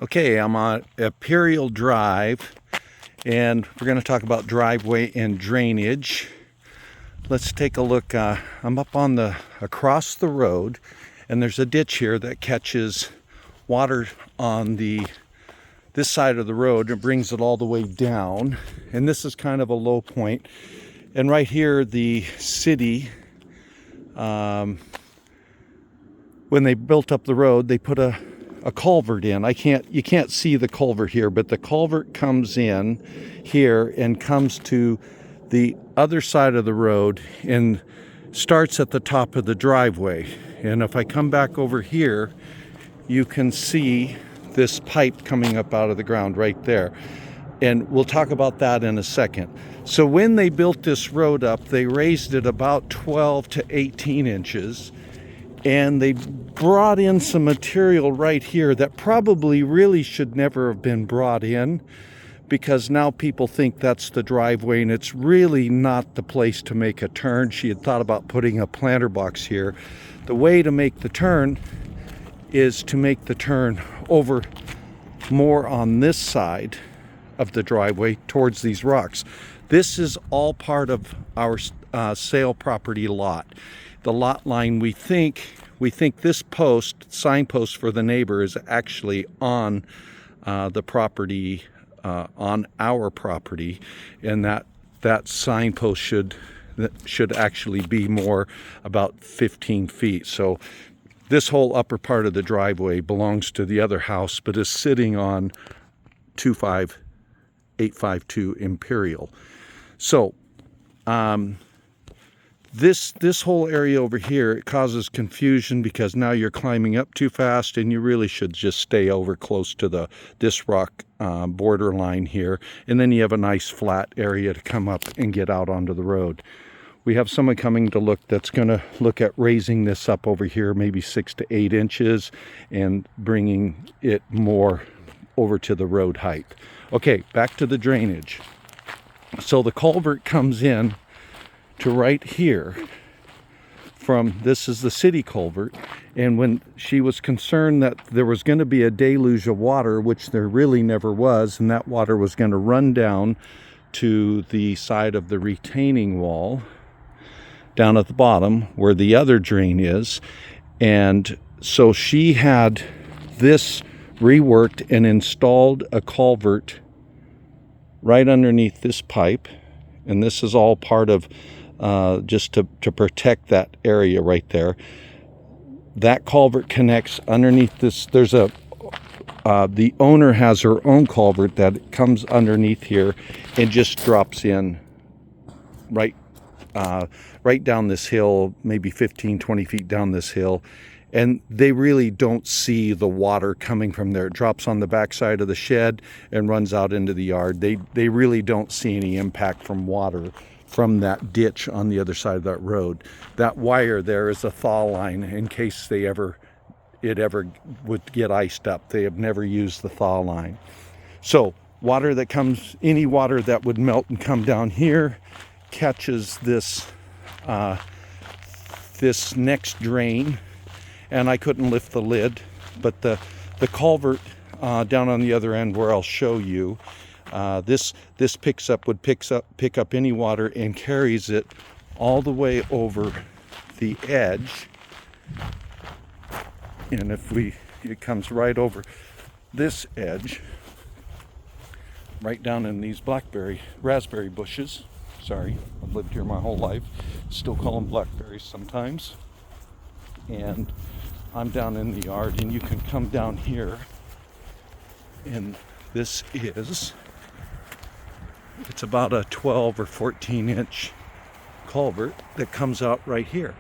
Okay, I'm on Imperial Drive, and we're going to talk about driveway and drainage. Let's take a look. I'm up on across the road, and there's a ditch here that catches water on this side of the road and brings it all the way down. And this is kind of a low point. And right here, the city, when they built up the road, they put a culvert in. You can't see the culvert here, but the culvert comes in here and comes to the other side of the road and starts at the top of the driveway. And if I come back over here, you can see this pipe coming up out of the ground right there. And we'll talk about that in a second. So when they built this road up, they raised it about 12 to 18 inches. And they brought in some material right here that probably really should never have been brought in, because now people think that's the driveway and it's really not the place to make a turn. She had thought about putting a planter box here. The way to make the turn is to make the turn over more on this side of the driveway towards these rocks. This is all part of our sale property lot. The lot line, we think this signpost for the neighbor is actually on the property, on our property, and that signpost should actually be more about 15 feet. So this whole upper part of the driveway belongs to the other house, but is sitting on 25852 Imperial. So this whole area over here, it causes confusion because now you're climbing up too fast, and you really should just stay over close to this rock border line here, and then you have a nice flat area to come up and get out onto the road. We have someone coming to look that's going to look at raising this up over here maybe 6 to 8 inches and bringing it more over to the road height. Okay, back to the drainage. So the culvert comes in to right here this is the city culvert, and when she was concerned that there was going to be a deluge of water, which there really never was, and that water was going to run down to the side of the retaining wall down at the bottom where the other drain is, and so she had this reworked and installed a culvert right underneath this pipe, and this is all part of just to protect that area right there. That culvert connects underneath this. There's the owner has her own culvert that comes underneath here and just drops in right down this hill, maybe 15-20 feet down this hill. And they really don't see the water coming from there. It drops on the backside of the shed and runs out into the yard. They really don't see any impact from water from that ditch on the other side of that road. That wire there is a thaw line in case it ever would get iced up. They have never used the thaw line. So any water that would melt and come down here catches this next drain, and I couldn't lift the lid, but the culvert down on the other end where I'll show you, this pick up any water and carries it all the way over the edge. And it comes right over this edge, right down in these raspberry bushes. Sorry, I've lived here my whole life. Still call them blackberries sometimes. And I'm down in the yard, and you can come down here, and it's about a 12 or 14 inch culvert that comes out right here.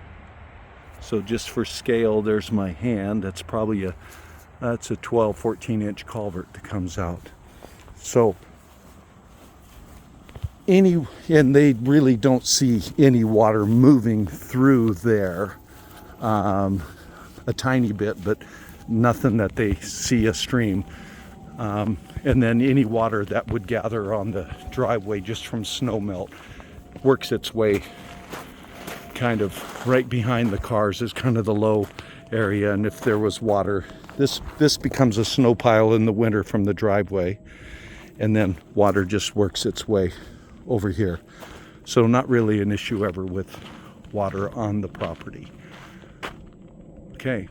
So just for scale, there's my hand. That's probably that's a 12, 14 inch culvert that comes out. So and they really don't see any water moving through there. A tiny bit, but nothing that they see a stream. And then any water that would gather on the driveway just from snow melt works its way kind of right behind the cars is kind of the low area, and if there was water, this becomes a snow pile in the winter from the driveway, and then water just works its way over here. So not really an issue ever with water on the property. Okay.